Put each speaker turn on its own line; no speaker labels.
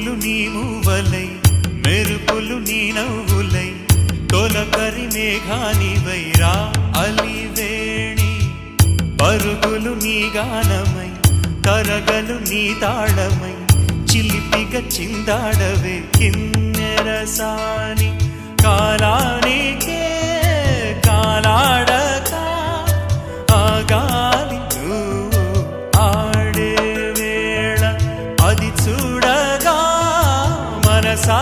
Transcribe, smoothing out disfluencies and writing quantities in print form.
పువ్వులు నీ మూవలై మెరుపులు నీ నవ్వులై తొలకరి మేఘానివై రా అలివేణి పరుగులు నీ గానమై తరగలు నీ తాళమై చిలిపిగా చిందాడవే కిన్నెరసాని కాలానికే కాలాడక ఆగాలి నువ్వు ఆడే వేళ అది చూడగా మనసా